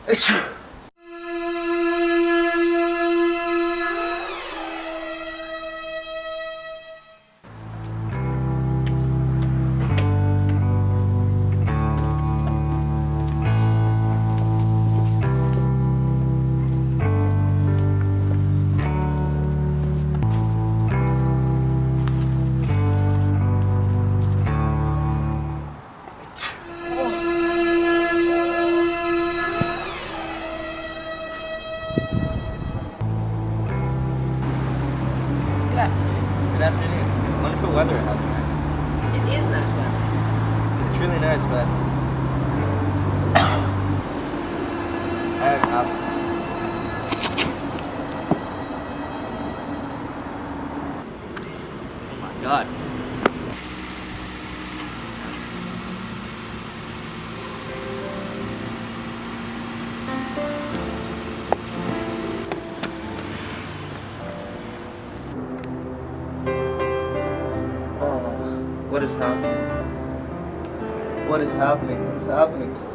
Good afternoon. Good afternoon. Wonderful weather out tonight. It is nice weather. It's really nice, but I have coffee. Oh my god. Oh, what is happening? What is happening? What's happening?